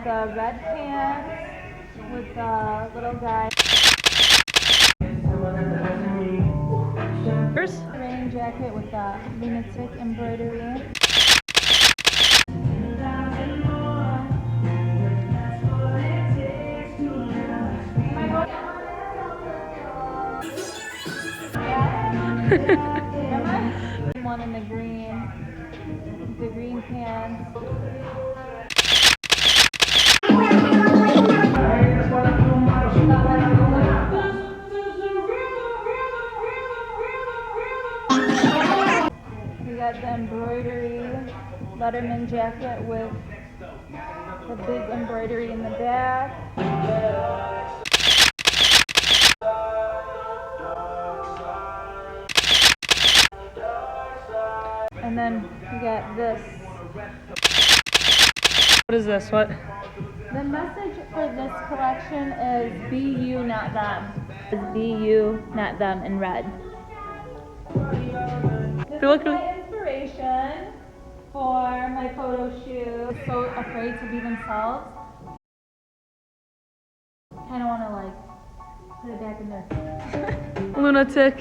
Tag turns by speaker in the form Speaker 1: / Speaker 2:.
Speaker 1: the red pants with the little guy. Rain jacket with the Luna-Tic embroidery. One in the green pants. We got the embroidery Letterman jacket with the big embroidery in the back. And then we got this.
Speaker 2: What is this? What?
Speaker 1: The message for this collection is be you, not them. It's be you, not them in red. This is my inspiration for my photo shoot. So afraid to be themselves. Kind of want to like put it back in there.
Speaker 2: Luna-Tic.